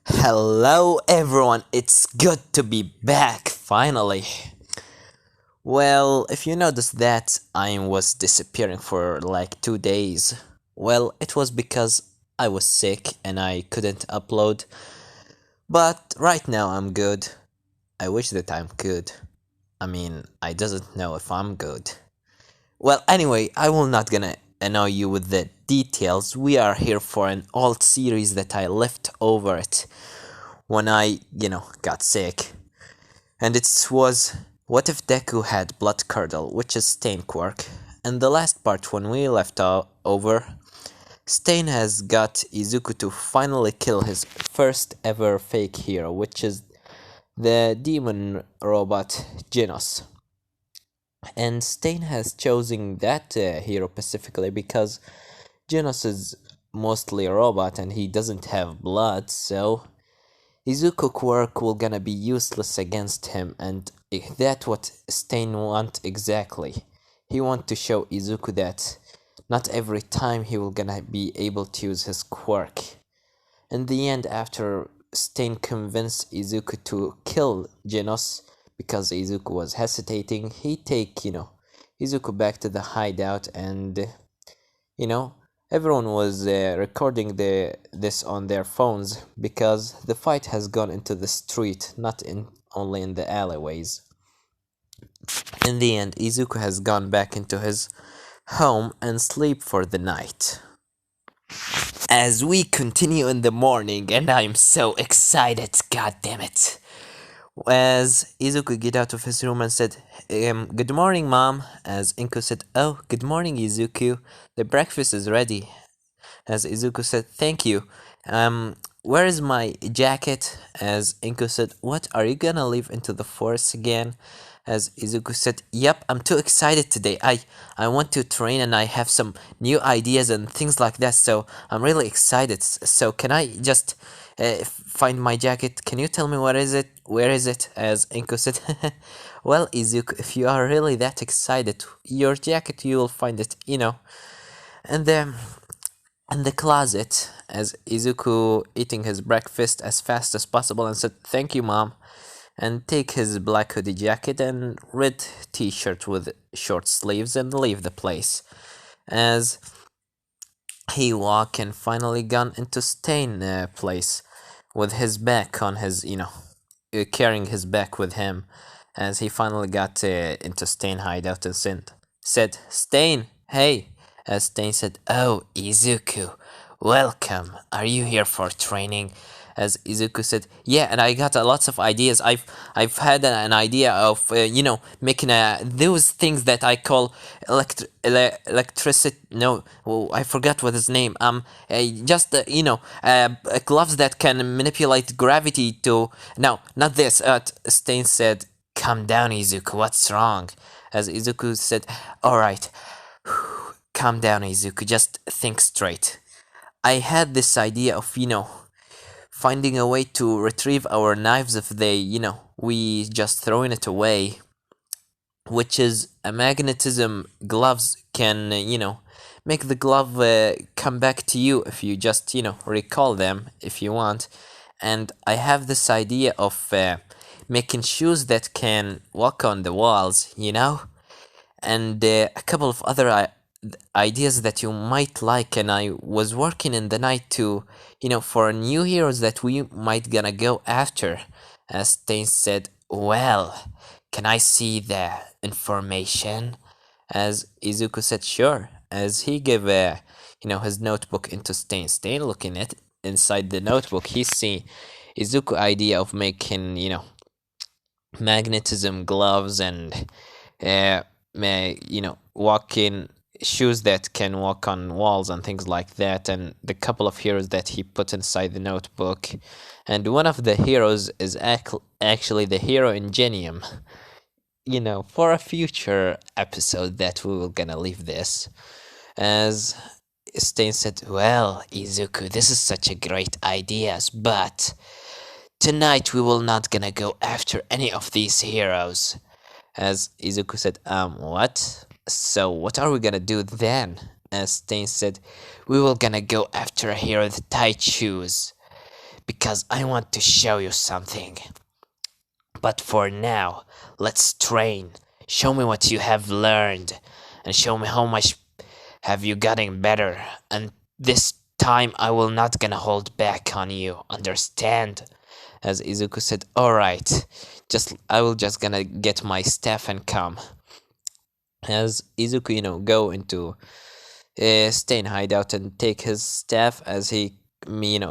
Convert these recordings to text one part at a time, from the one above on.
Hello everyone, it's good to be back finally. Well, if you noticed that I was disappearing for like 2 days, well, it was because I was sick and I couldn't upload. But right now I'm good. I wish that I'm good. I doesn't know if I'm good. Well, anyway, I will not gonna annoy you with the details. We are here for an old series that I left over it when I got sick. And it was what if Deku had bloodcurdle, which is Stain quirk. And the last part when we left over, Stain has got Izuku to finally kill his first ever fake hero, which is the demon robot Genos. And Stain has chosen that hero specifically because Genos is mostly a robot and he doesn't have blood, so Izuku quirk will gonna be useless against him, and that's what Stain want exactly. He want to show Izuku that not every time he will gonna be able to use his quirk. In the end, after Stain convinced Izuku to kill Genos because Izuku was hesitating, he take Izuku back to the hideout, and you know everyone was recording this on their phones because the fight has gone into the street, not in only in the alleyways. In the end, Izuku has gone back into his home and sleep for the night. As we continue in the morning, and I'm so excited, god damn it. As Izuku get out of his room and said, good morning, mom. As Inko said, oh, good morning, Izuku. The breakfast is ready. As Izuku said, thank you. Where is my jacket? As Inko said, what, are you gonna leave into the forest again? As Izuku said, yep, I'm too excited today. I want to train and I have some new ideas and things like that, so I'm really excited. So can I just find my jacket? Can you tell me where is it? Where is it? As Inko said, well, Izuku, if you are really that excited, your jacket, you will find it. And then in the closet, as Izuku eating his breakfast as fast as possible and said, thank you, mom, and take his black hoodie jacket and red t-shirt with short sleeves and leave the place. As he walk and finally gone into Stain place with his back on his, carrying his back with him, as he finally got into Stain hideout and said, Stain, hey. As Stain said, oh, Izuku, welcome. Are you here for training? As Izuku said, yeah, and I got lots of ideas. I've had an idea of making those things that I call electricity. No, I forgot what his name. Just gloves that can manipulate gravity to. No, not this. Stain said, calm down, Izuku. What's wrong? As Izuku said, all right. Calm down, Izuku. Just think straight. I had this idea of finding a way to retrieve our knives if we just throwing it away, which is a magnetism gloves can, make the glove come back to you if you just, recall them if you want. And I have this idea of making shoes that can walk on the walls, and a couple of other ideas that you might like, and I was working in the night to for new heroes that we might gonna go after. As Stain said, well, can I see the information? As Izuku said, sure. As he gave his notebook into Stain looking at inside the notebook, he see Izuku idea of making magnetism gloves and walking shoes that can walk on walls and things like that, and the couple of heroes that he put inside the notebook. And one of the heroes is actually the hero Ingenium. For a future episode that we will gonna leave this. As Stain said, well, Izuku, this is such a great ideas, but tonight we will not gonna go after any of these heroes. As Izuku said, what? So what are we gonna do then? As Stain said, we will gonna go after a hero with tight shoes. because I want to show you something. But for now, let's train. Show me what you have learned, and show me how much have you gotten better. And this time I will not gonna hold back on you, understand? As Izuku said, alright, I will just gonna get my staff and come. As Izuku, go into Stain hideout and take his staff, as he,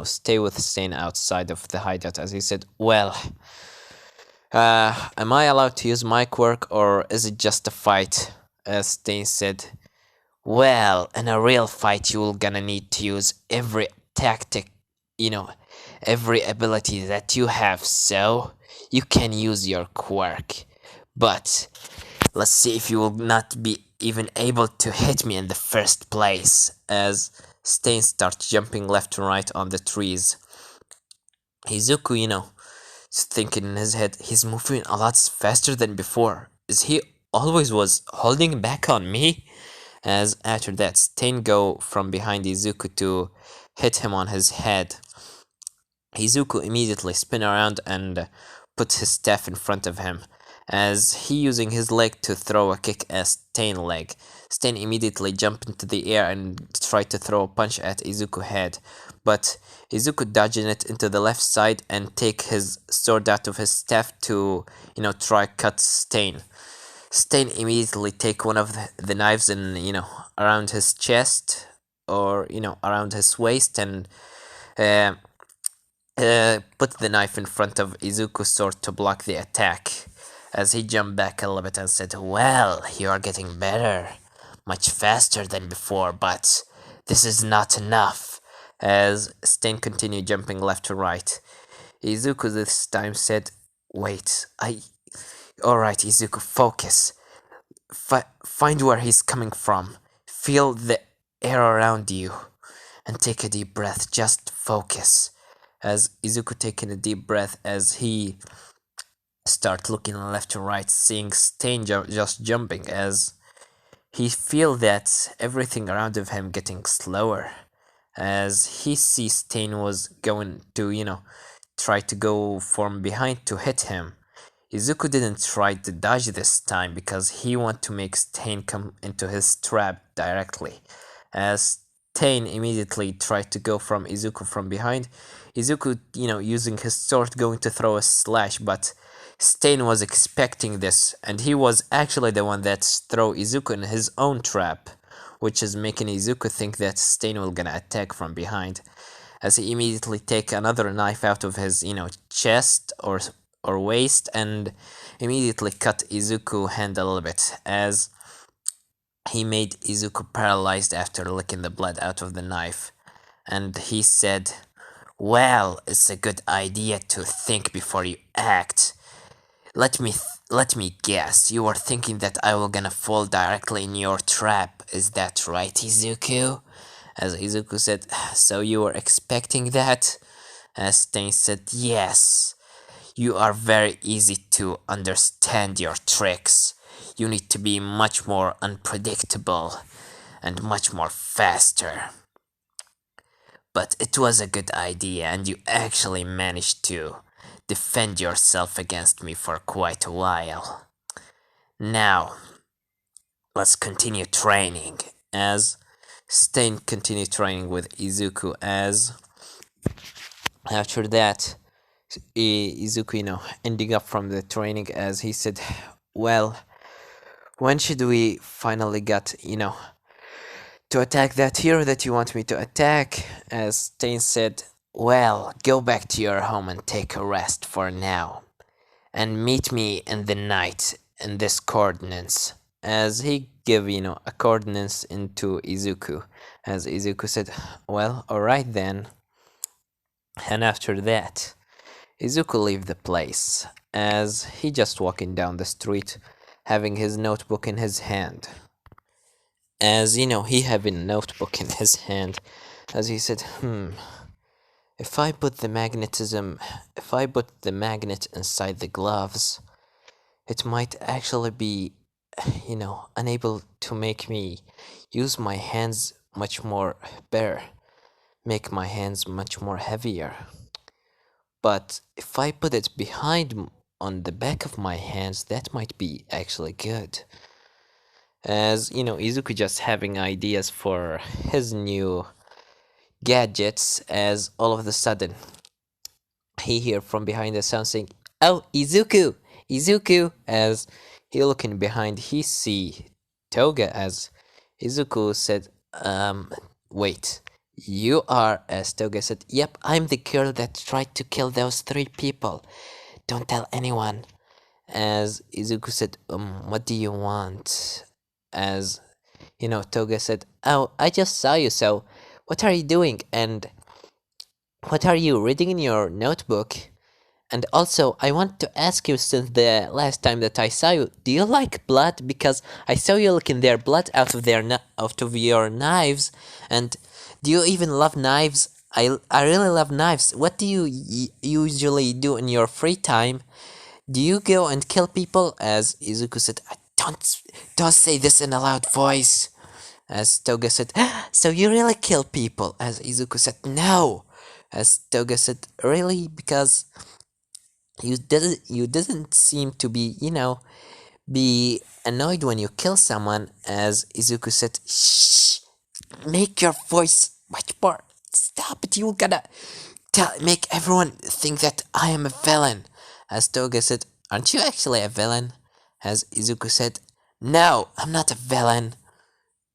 stay with Stain outside of the hideout, as he said, well, am I allowed to use my quirk, or is it just a fight? As Stain said, well, in a real fight, you're gonna need to use every tactic, every ability that you have, so you can use your quirk. But let's see if you will not be even able to hit me in the first place. As Stain starts jumping left and right on the trees. Izuku, is thinking in his head, he's moving a lot faster than before. Is he always was holding back on me? As after that, Stain go from behind Izuku to hit him on his head. Izuku immediately spin around and put his staff in front of him, as he using his leg to throw a kick at Stain leg. Stain immediately jump into the air and try to throw a punch at Izuku head, but Izuku dodging it into the left side and take his sword out of his staff to, try cut Stain. Stain immediately take one of the knives and, around his chest, or, around his waist, and put the knife in front of Izuku's sword to block the attack, as he jumped back a little bit and said, well, you are getting better, much faster than before, but this is not enough. As Stain continued jumping left to right, Izuku this time said, wait, alright, Izuku, focus. Find where he's coming from. Feel the air around you. And take a deep breath. Just focus. As Izuku taking a deep breath, as he start looking left to right, seeing Stain just jumping, as he feel that everything around of him getting slower. As he sees Stain was going to, try to go from behind to hit him. Izuku didn't try to dodge this time because he wanted to make Stain come into his trap directly. As Stain immediately tried to go from Izuku from behind, Izuku, using his sword going to throw a slash, but Stain was expecting this, and he was actually the one that throw Izuku in his own trap, which is making Izuku think that Stain will gonna attack from behind. As he immediately take another knife out of his, chest or waist, and immediately cut Izuku hand a little bit, as he made Izuku paralyzed after licking the blood out of the knife. And he said, well, it's a good idea to think before you act. Let me guess, you were thinking that I will gonna fall directly in your trap, is that right, Izuku? As Izuku said, so you were expecting that? As Stain said, yes. You are very easy to understand your tricks. You need to be much more unpredictable and much more faster. But it was a good idea, and you actually managed to defend yourself against me for quite a while. Now, let's continue training. As Stain continued training with Izuku, as after that, Izuku, ending up from the training, as he said, well, when should we finally get, to attack that hero that you want me to attack? As Stain said, well, go back to your home and take a rest for now. And meet me in the night in this coordinates. As he gave, a coordinates into Izuku. As Izuku said, well, alright then. And after that, Izuku leave the place, as he just walking down the street, having his notebook in his hand. As he having a notebook in his hand, as he said, if I put the magnet inside the gloves, it might actually be, unable to make me use my hands much more better, make my hands much more heavier. But if I put it on the back of my hands, that might be actually good. As you know, Izuku just having ideas for his new gadgets, as all of a sudden he hear from behind the sound saying, "Oh, Izuku! Izuku!" As he looking behind, he see Toga. As Izuku said, wait, you are," as Toga said, "Yep, I'm the girl that tried to kill those three people. Don't tell anyone." As Izuku said, what do you want?" As Toga said, "Oh, I just saw you, so what are you doing? And what are you reading in your notebook? And also, I want to ask you, since the last time that I saw you, do you like blood? Because I saw you licking their blood out of your knives. And do you even love knives? I really love knives. What do you usually do in your free time? Do you go and kill people?" As Izuku said, don't say this in a loud voice." As Toga said, "So you really kill people?" As Izuku said, "No." As Toga said, "Really? Because you didn't seem to be annoyed when you kill someone." As Izuku said, "Shh, make your voice much more. Stop it, you gotta make everyone think that I am a villain." As Toga said, "Aren't you actually a villain?" As Izuku said, "No, I'm not a villain.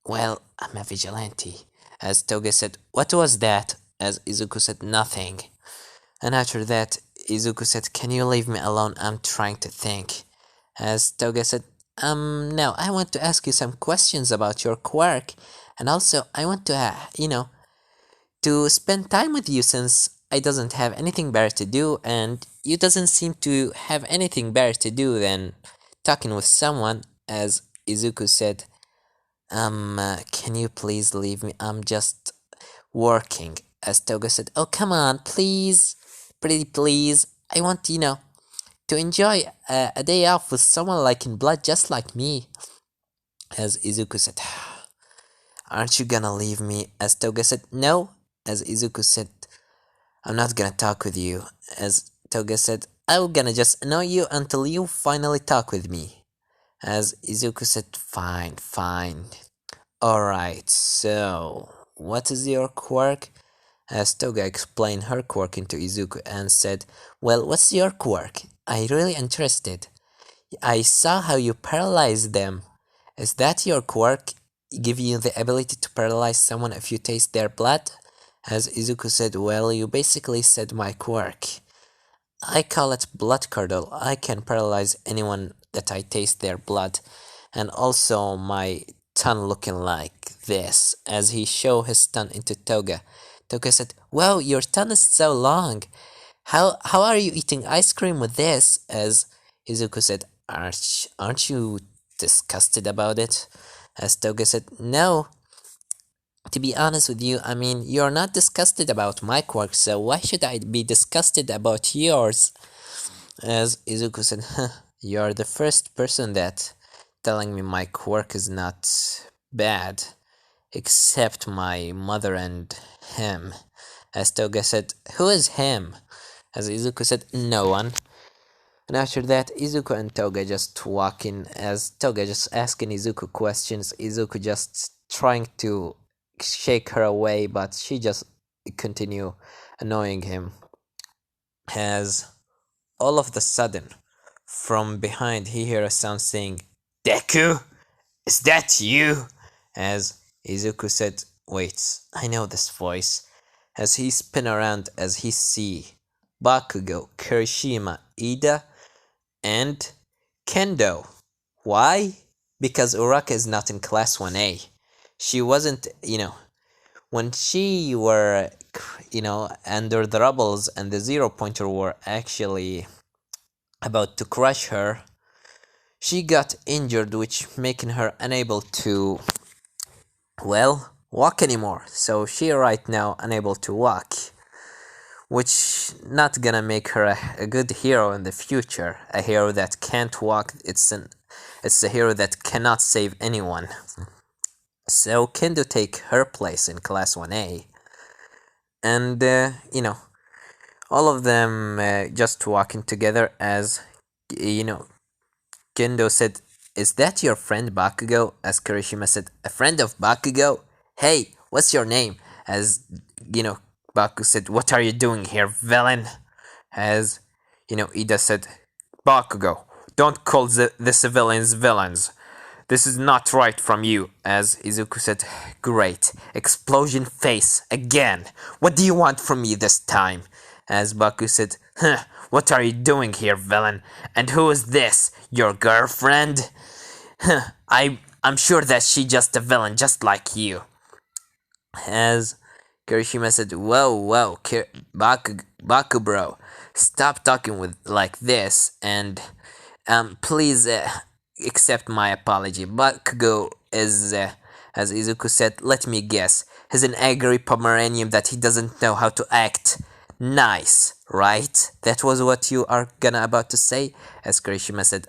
Well, I'm a vigilante." As Toga said, "What was that?" As Izuku said, "Nothing." And after that, Izuku said, "Can you leave me alone? I'm trying to think." As Toga said, no, I want to ask you some questions about your quirk. And also, I want to, to spend time with you, since I doesn't have anything better to do, and you doesn't seem to have anything better to do than talking with someone." As Izuku said, can you please leave me? I'm just working." As Toga said, "Oh, come on, please, pretty please. I want, to enjoy a day off with someone like in blood, just like me." As Izuku said, "Aren't you gonna leave me?" As Toga said, "No." As Izuku said, "I'm not gonna talk with you." As Toga said, "I'm gonna just annoy you until you finally talk with me." As Izuku said, "Fine, fine. Alright, so what is your quirk?" As Toga explained her quirk into Izuku and said, "Well, what's your quirk? I'm really interested. I saw how you paralyzed them. Is that your quirk? Give you the ability to paralyze someone if you taste their blood?" As Izuku said, "Well, you basically said my quirk. I call it bloodcurdle. I can paralyze anyone that I taste their blood. And also my tongue looking like this." As he showed his tongue into Toga. Toga said, "Wow, your tongue is so long. How are you eating ice cream with this?" As Izuku said, aren't you disgusted about it?" As Toga said, "No. To be honest with you, I mean, you're not disgusted about my quirk, so why should I be disgusted about yours?" As Izuku said, "You're the first person that telling me my quirk is not bad, except my mother and him." As Toga said, "Who is him?" As Izuku said, "No one." And after that, Izuku and Toga just walking, as Toga just asking Izuku questions, Izuku just trying to shake her away, but she just continue annoying him. As all of the sudden, from behind, he hear a sound saying, "Deku, is that you?" As Izuku said, "Wait, I know this voice." As he spin around, as he see Bakugo, Kirishima, Ida, and Kendo. Why? Because Uraka is not in class 1A. She wasn't, when she were, under the rubbles and the zero pointer were actually about to crush her, she got injured, which making her unable to, well, walk anymore. So she right now unable to walk, which not gonna make her a good hero in the future. A hero that can't walk, it's a hero that cannot save anyone. So Kendo take her place in class 1A, and All of them just walking together as, you know, Kendo said, "Is that your friend Bakugo?" As Kirishima said, "A friend of Bakugo? Hey, what's your name?" As, you know, Baku said, "What are you doing here, villain?" As, Ida said, "Bakugo, don't call the civilians villains. This is not right from you." As Izuku said, "Great. Explosion face again. What do you want from me this time?" As Baku said, "Huh, what are you doing here, villain? And who is this? Your girlfriend?" "Huh, I'm sure that she's just a villain just like you." As Kirishima said, "Whoa, whoa, Baku bro, stop talking with like this, and please accept my apology. Bakugo is, as Izuku said, let me guess, he's an angry Pomeranian that he doesn't know how to act nice, right? That was what you are gonna about to say?" As Kirishima said,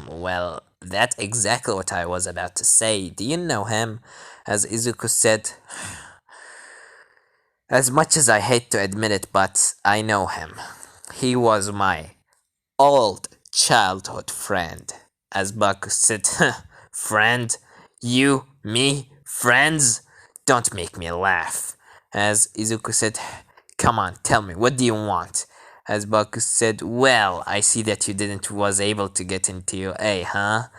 well, that's exactly what I was about to say. Do you know him?" As Izuku said, "As much as I hate to admit it, but I know him. He was my old childhood friend." As Baku said, "Friend? You? Me? Friends? Don't make me laugh." As Izuku said, "Come on, tell me, what do you want?" As Baku said, "Well, I see that you didn't was able to get into A, huh?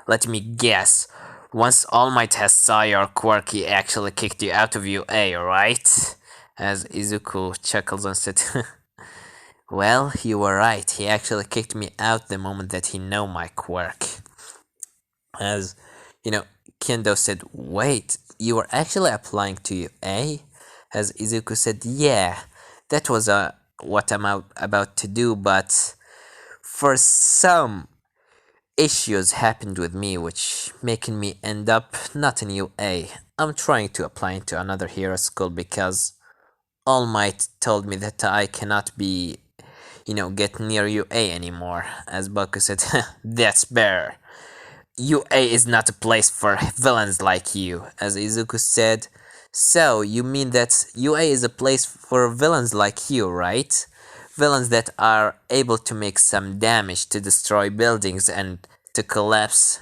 Let me guess. Once All Might has saw your quirk, he actually kicked you out of UA, right?" As Izuku chuckles and said, "Well, you were right. He actually kicked me out the moment that he know my quirk." As, Kendo said, "Wait, you were actually applying to UA?" As Izuku said, "Yeah, that was what I'm about to do, but for some issues happened with me which making me end up not in UA. I'm trying to apply into another hero school because All Might told me that I cannot be, get near UA anymore." As Baku said, "That's better. UA is not a place for villains like you." As Izuku said, "So, you mean that UA is a place for villains like you, right? Villains that are able to make some damage, to destroy buildings, and to collapse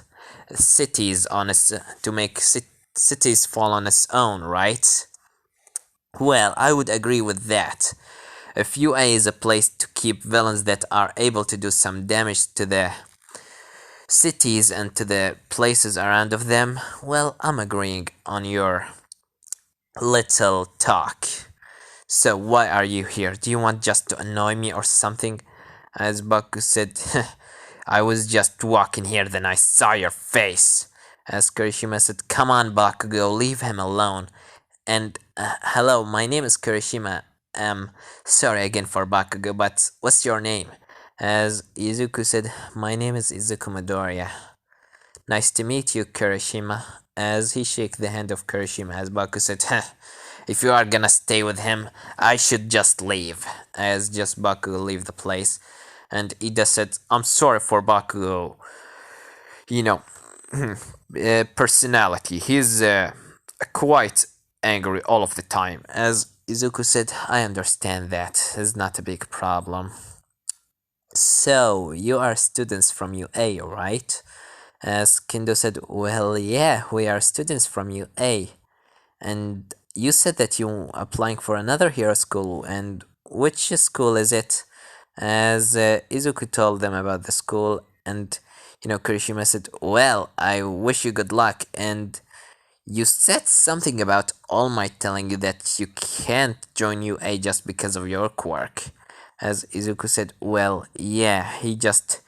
cities on its, to make cities fall on its own, right?" Well, I would agree with that. If UA is a place to keep villains that are able to do some damage to the cities and to the places around of them, well, I'm agreeing on your little talk. So why are you here? Do you want just to annoy me or something?" As Baku said, "I was just walking here, then I saw your face." As Kirishima said, "Come on, Bakugo, leave him alone." And hello, my name is Kirishima. Sorry again for Bakugo, but what's your name?" As Izuku said, "My name is Izuku Midoriya." "Nice to meet you, Kirishima." As he shook the hand of Kirishima, as Baku said, "If you are gonna stay with him, I should just leave." As just Baku leave the place, and Ida said, "I'm sorry for Baku, you know, personality. He's quite angry all of the time." As Izuku said, "I understand that. It's not a big problem." "So, you are students from UA, right?" As Kendo said, "Well, yeah, we are students from UA. And you said that you applying for another hero school, and which school is it?" As Izuku told them about the school, and Kirishima said, "Well, I wish you good luck, and you said something about All Might telling you that you can't join UA just because of your quirk." As Izuku said, "Well, yeah, he just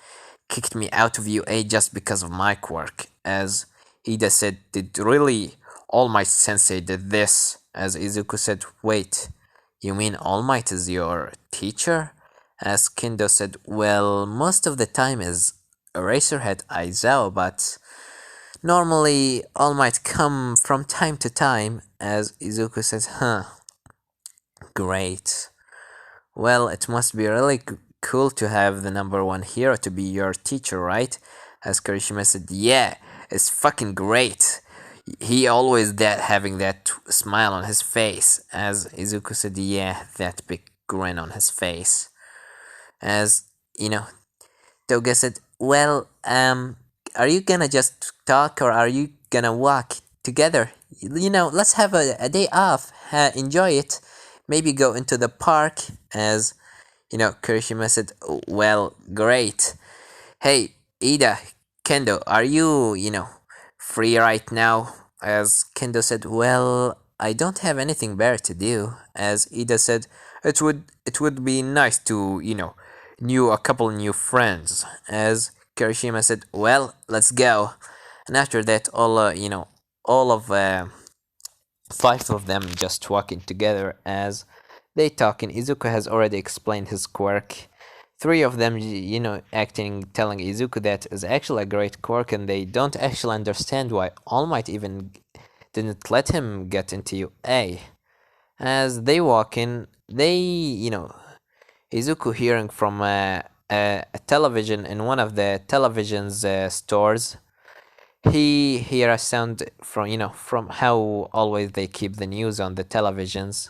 kicked me out of UA just because of my quirk." As Ida said, "Did really All Might Sensei did this?" As Izuku said, "Wait, you mean All Might is your teacher?" As Kendo said, "Well, most of the time is Eraserhead Aizawa, but normally All Might come from time to time." As Izuku said, Great. Well, it must be really cool to have the number one hero to be your teacher, right?" As Kirishima said, "Yeah, it's fucking great. He always having that smile on his face." As Izuku said, "Yeah, that grin on his face. As, you know, Toga said, well, are you gonna just talk or are you gonna walk together? Let's have a day off, enjoy it. Maybe go into the park. As, Kirishima said, well, great. Hey, Ida, Kendo, are you, free right now? As Kendo said, well, I don't have anything better to do. As Ida said, it would be nice to, new a couple new friends. As Kirishima said, well, let's go. And after that, all of five of them just walking together as they talk, and Izuku has already explained his quirk. Three of them, acting, telling Izuku that is actually a great quirk, and they don't actually understand why All Might even didn't let him get into UA. As they walk in, Izuku hearing from a television in one of the television's stores. He hear a sound from from how always they keep the news on the televisions.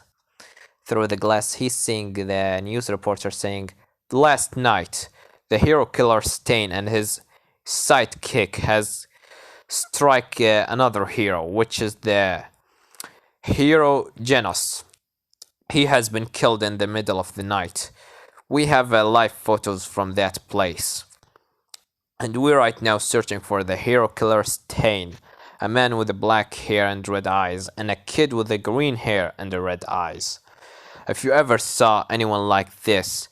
Through the glass, he's seeing the news reporter saying, "Last night, the hero killer Stain and his sidekick has strike another hero, which is the hero Genos. He has been killed in the middle of the night. We have live photos from that place. And we're right now searching for the hero killer Stain, a man with black hair and red eyes, and a kid with the green hair and the red eyes. If you ever saw anyone like this,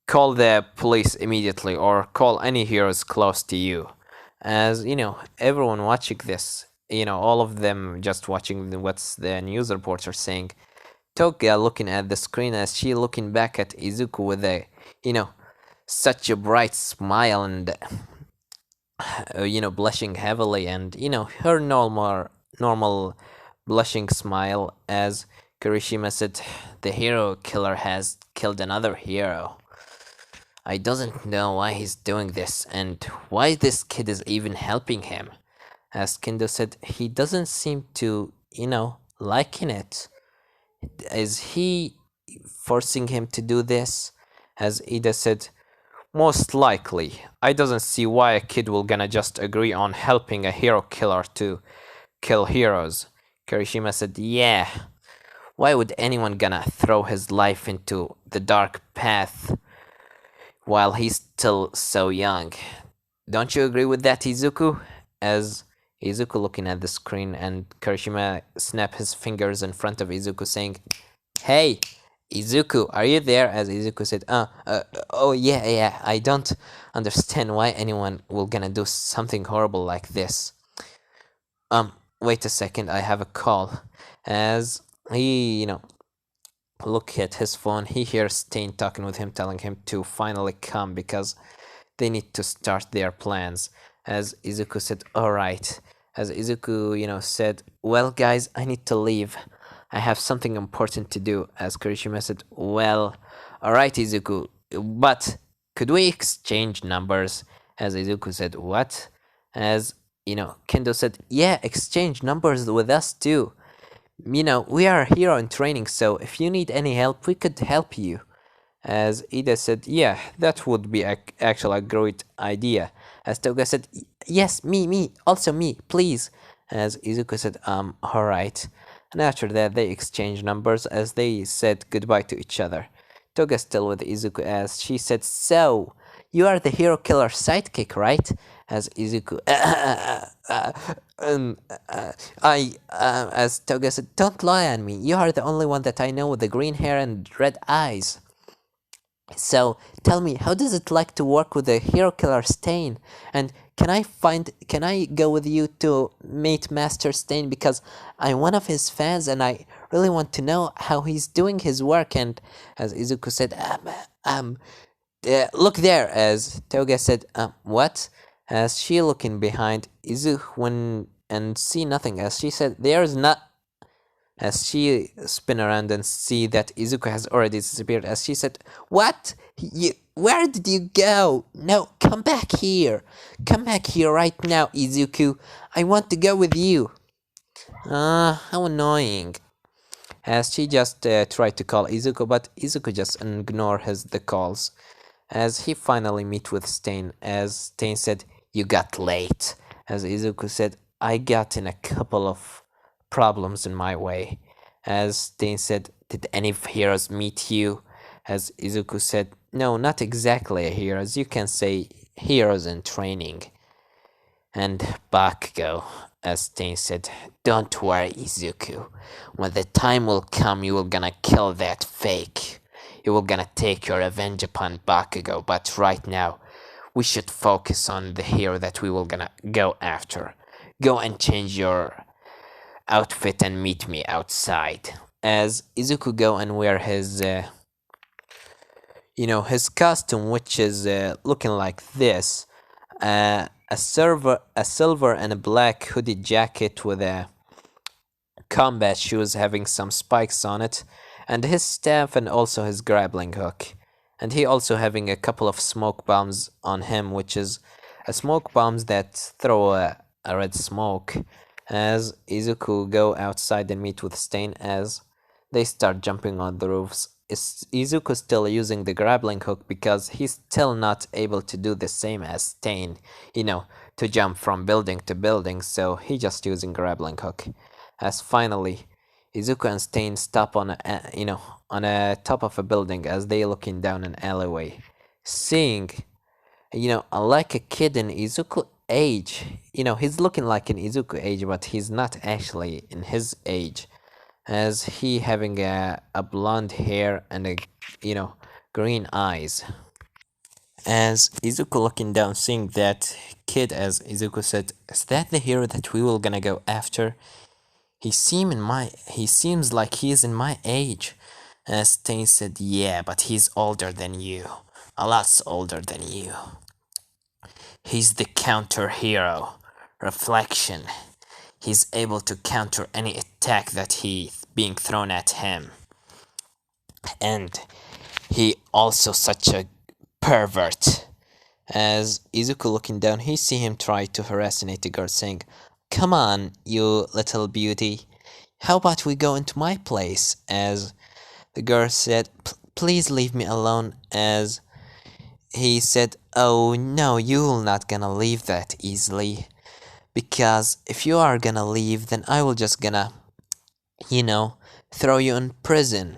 call the police immediately or call any heroes close to you." As everyone watching this, all of them just watching what's the news reporter saying. Toga looking at the screen as she looking back at Izuku with a, such a bright smile and blushing heavily, and her normal blushing smile. As Kirishima said, the hero killer has killed another hero. I doesn't know why he's doing this and why this kid is even helping him. As Kendo said, he doesn't seem to, liking it. Is he forcing him to do this? As Ida said, most likely. I doesn't see why a kid will gonna just agree on helping a hero killer to kill heroes. Kirishima said, yeah. Why would anyone gonna throw his life into the dark path while he's still so young? Don't you agree with that, Izuku? As Izuku looking at the screen, and Kirishima snap his fingers in front of Izuku saying, "Hey, Izuku, are you there?" As Izuku said, oh yeah, I don't understand why anyone will gonna do something horrible like this. Wait a second, I have a call." As he, look at his phone, he hears Stain talking with him, telling him to finally come because they need to start their plans. As Izuku said, alright. As Izuku, said, well guys, I need to leave. I have something important to do. As Kirishima said, well, alright Izuku, but could we exchange numbers? As Izuku said, what? As, Kendo said, yeah, exchange numbers with us too. We are a hero in training, so if you need any help, we could help you. As Ida said, yeah, that would be actually a great idea. As Toga said, yes, me, also me, please. As Izuku said, alright. And after that, they exchanged numbers as they said goodbye to each other. Toga still with Izuku as she said, so, you are the hero killer sidekick, right? As Izuku, as Toga said, don't lie on me. You are the only one that I know with the green hair and red eyes. So tell me, how does it like to work with the hero killer Stain? And can I go with you to meet Master Stain because I'm one of his fans and I really want to know how he's doing his work? And as Izuku said, look there. As Toga said, what? As she looking behind Izuku and see nothing. As she said, there's not. As she spin around and see that Izuku has already disappeared, as she said, what? Where did you go? No, come back here. Come back here right now, Izuku. I want to go with you. How annoying. as she just tried to call Izuku, but Izuku just ignored the calls. As he finally meet with Stain, as Stain said, "You got late." As Izuku said, "I got in a couple of problems in my way." As Stain said, "Did any heroes meet you?" As Izuku said, "No, not exactly a heroes. You can say heroes in training." And Bakugo, as Stain said, "Don't worry, Izuku. When the time will come, you will gonna kill that fake. You will gonna take your revenge upon Bakugo, but right now, we should focus on the hero that we will gonna go after. Go and change your outfit and meet me outside." As Izuku go and wear his, his costume, which is looking like this, a silver and a black hooded jacket with a combat shoes having some spikes on it, and his staff and also his grappling hook. And he also having a couple of smoke bombs on him, which is a smoke bombs that throw a red smoke. As Izuku go outside and meet with Stain, as they start jumping on the roofs. Is Izuku still using the grappling hook because he's still not able to do the same as Stain, to jump from building to building, so he just using grappling hook. As finally, Izuku and Stain stop on a top of a building as they looking down an alleyway, seeing, like a kid in Izuku age. He's looking like an Izuku age, but he's not actually in his age, as he having a blonde hair and green eyes. As Izuku looking down, seeing that kid, as Izuku said, "Is that the hero that we will gonna go after? He seems like he's in my age." As Stain said, "Yeah, but he's older than you. A lot older than you. He's the counter hero. Reflection. He's able to counter any attack that he's being thrown at him. And he also such a pervert." As Izuku looking down, he see him try to harassate the girl, saying, "Come on, you little beauty. How about we go into my place?" As the girl said, "Please leave me alone." As he said, "Oh no, you're not gonna leave that easily. Because if you are gonna leave, then I will just gonna, throw you in prison.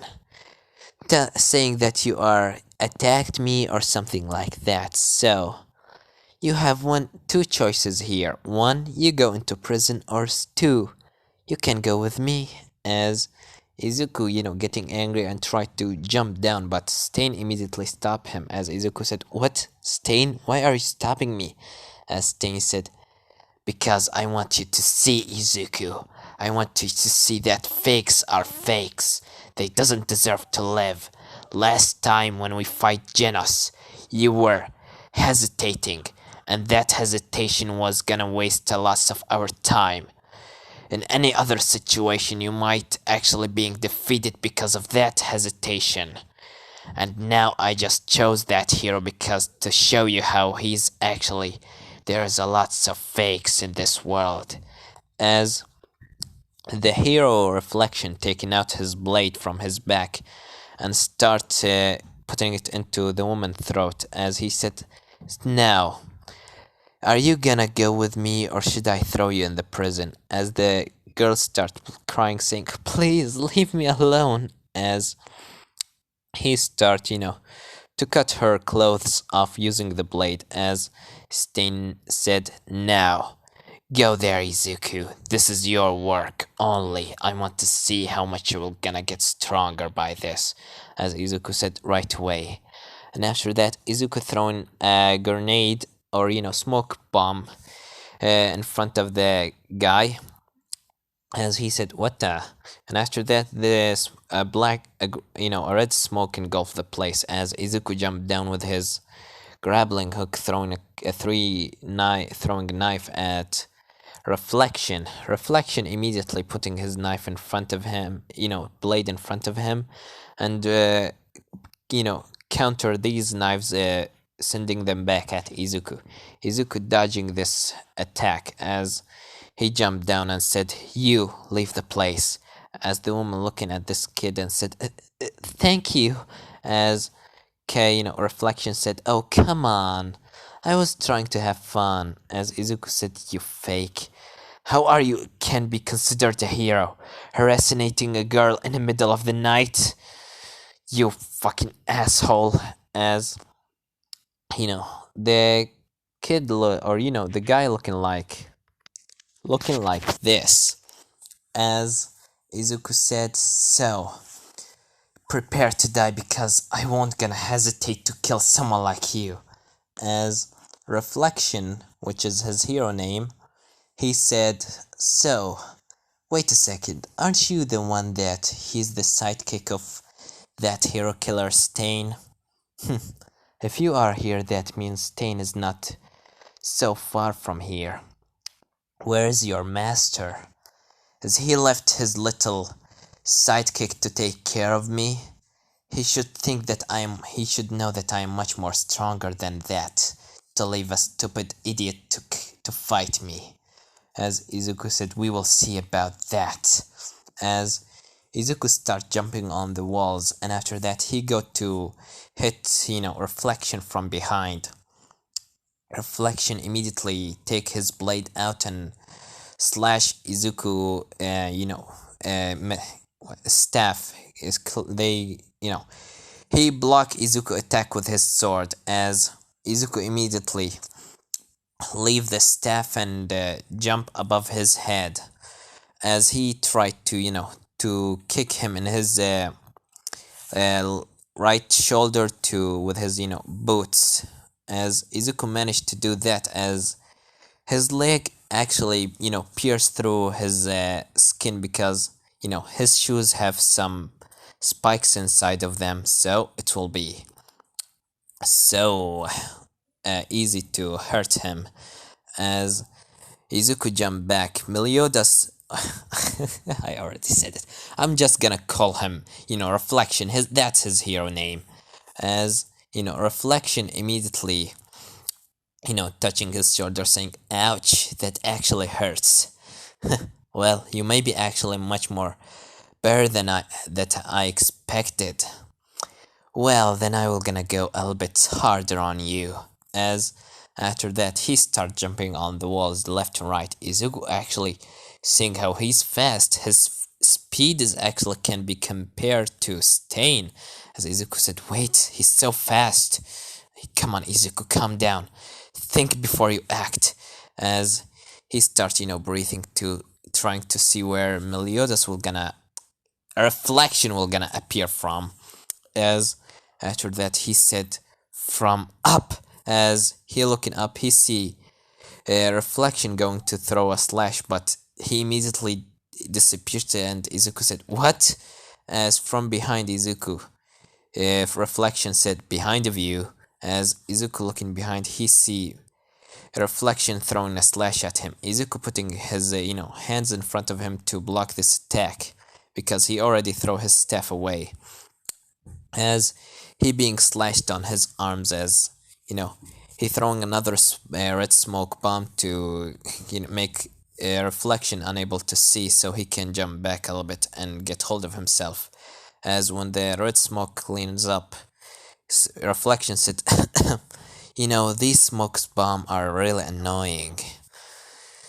Saying that you are attacked me or something like that. So, you have two choices here. One, you go into prison, or two, you can go with me." As Izuku, getting angry and tried to jump down, but Stain immediately stopped him. As Izuku said, "What? Stain? Why are you stopping me?" As Stain said, "Because I want you to see, Izuku. I want you to see that fakes are fakes. They doesn't deserve to live. Last time when we fight Genos, you were hesitating, and that hesitation was gonna waste a lot of our time. In any other situation, you might actually being defeated because of that hesitation. And now I just chose that hero because to show you how he's actually, there's a lots of fakes in this world." As the hero Reflection taking out his blade from his back and start putting it into the woman's throat, as he said, "Now, are you gonna go with me or should I throw you in the prison?" As the girl starts crying, saying, "Please leave me alone." As he start, to cut her clothes off using the blade, as Stain said, "Now, go there, Izuku. This is your work only. I want to see how much you're gonna get stronger by this." As Izuku said, "Right away." And after that, Izuku throwing a grenade or smoke bomb in front of the guy, as he said, "What the?" And after that, this a red smoke engulfed the place, as Izuku jumped down with his grappling hook, throwing throwing a knife at Reflection. Reflection immediately putting his knife in front of him, blade in front of him, and counter these knives, sending them back at Izuku. Izuku dodging this attack as he jumped down and said, "You leave the place." as the woman looking at this kid and said, "Thank you," as K, reflection said, "Oh, come on. I was trying to have fun," as Izuku said, "You fake. How are you can be considered a hero? Harassing a girl in the middle of the night? You fucking asshole." As, the kid, or, the guy looking like this. As Izuku said, "So, prepare to die because I won't gonna hesitate to kill someone like you." As Reflection, which is his hero name, he said, "So, wait a second, aren't you the one that he's the sidekick of that hero killer Stain? If you are here, that means Stain is not so far from here. Where's your master? Has he left his little sidekick to take care of me? He should know that I am much more stronger than that to leave a stupid idiot to fight me." As Izuku said, "We will see about that." As Izuku start jumping on the walls, and after that he go to hit, Reflection from behind. Reflection immediately take his blade out and slash Izuku, staff is they, he block Izuku attack with his sword, as Izuku immediately leave the staff and jump above his head, as he tried to, to kick him in his right shoulder to with his, boots. As Izuku managed to do that, as his leg actually, pierced through his skin because, his shoes have some spikes inside of them, so it will be so easy to hurt him. As Izuku jumped back, Meliodas. I already said it. I'm just gonna call him, Reflection. That's his hero name. As, Reflection immediately, touching his shoulder, saying, "Ouch, that actually hurts." "Well, you may be actually much more better than I expected. Well, then I will gonna go a little bit harder on you." As after that he start jumping on the walls left and right. Izuku actually seeing how he's fast. His speed is actually can be compared to Stain. As Izuku said, "Wait, he's so fast. Come on, Izuku, calm down. Think before you act." As he starts, breathing to trying to see where Meliodas will gonna a reflection will gonna appear from. As after that he said, "From up." As he looking up, he see a reflection going to throw a slash, but he immediately disappeared, and Izuku said, "What?" As from behind Izuku, if reflection said, "Behind of you." As Izuku looking behind, he see a reflection throwing a slash at him. Izuku putting his hands in front of him to block this attack because he already throw his staff away. As he being slashed on his arms, as he throwing another red smoke bomb to make a reflection unable to see, so he can jump back a little bit and get hold of himself. As when the red smoke cleans up, reflection said, "These smokes bomb are really annoying.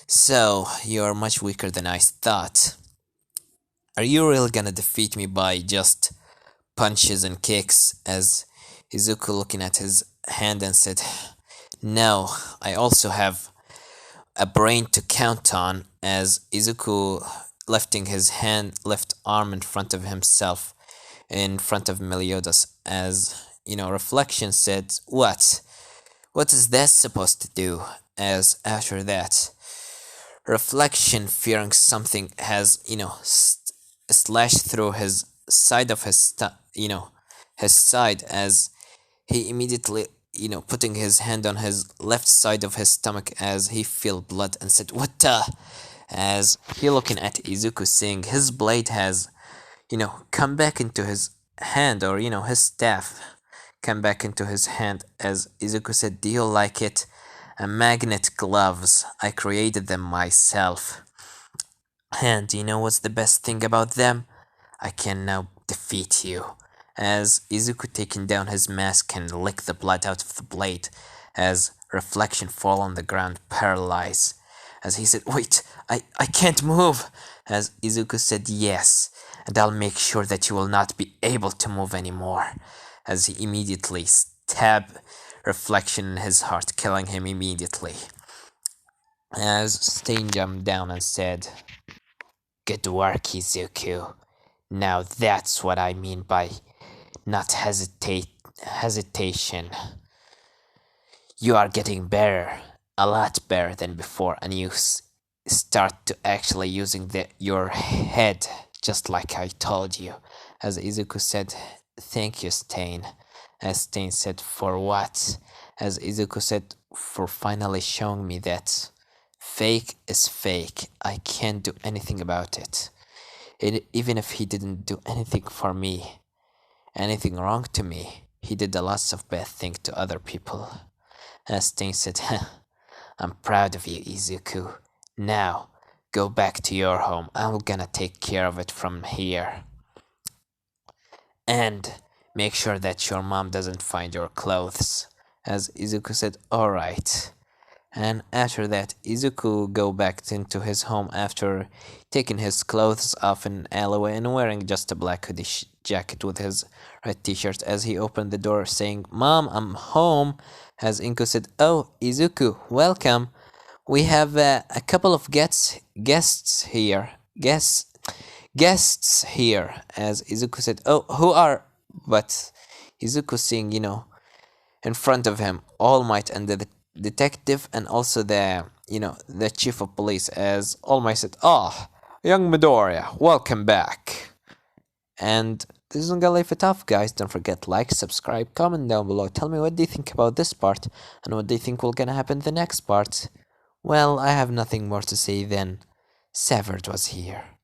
So you are much weaker than I thought. Are you really gonna defeat me by just punches and kicks?" As Izuku looking at his hand and said, "No, I also have a brain to count on." As Izuku lifting his left arm in front of himself, in front of Meliodas, as reflection said, What is that supposed to do?" As after that, reflection fearing something has slashed through his side of his side, as he immediately putting his hand on his left side of his stomach as he feel blood and said, "What the?" As he looking at Izuku, seeing his blade has come back into his hand, or his staff come back into his hand. As Izuku said, "Do you like it? A magnet gloves. I created them myself." And you know what's the best thing about them? I can now defeat you. As Izuku taking down his mask and lick the blood out of the blade, as Reflection fall on the ground paralyzed. As he said, wait, I can't move. As Izuku said, yes, and I'll make sure that you will not be able to move anymore. As he immediately stabbed Reflection in his heart, killing him immediately. As Stain jumped down and said, good work, Izuku. Now that's what I mean by not hesitation. You are getting better, a lot better than before, and you start to actually using your head, just like I told you. As Izuku said, thank you, Stain. As Stain said, for what? As Izuku said, for finally showing me that fake is fake. I can't do anything about it. Even if he didn't do anything for me, anything wrong to me, he did a lot of bad things to other people. As Stain said, I'm proud of you, Izuku. Now, go back to your home. I'm gonna take care of it from here. And make sure that your mom doesn't find your clothes. As Izuku said, alright. And after that, Izuku go back into his home after taking his clothes off in an alleyway and wearing just a black hoodie jacket with his red t-shirt. As he opened the door saying, Mom, I'm home. As Inko said, oh, Izuku, welcome. We have a couple of guests here. Guests here. As Izuku said, oh, who are... But Izuku seeing, in front of him, All Might and the detective and also the chief of police. As All Might said, ah, young Midoriya, welcome back. And this is gonna leave it off, guys. Don't forget, like, subscribe, comment down below. Tell me what do you think about this part and what do you think will gonna happen in the next part. Well, I have nothing more to say than Severed was here.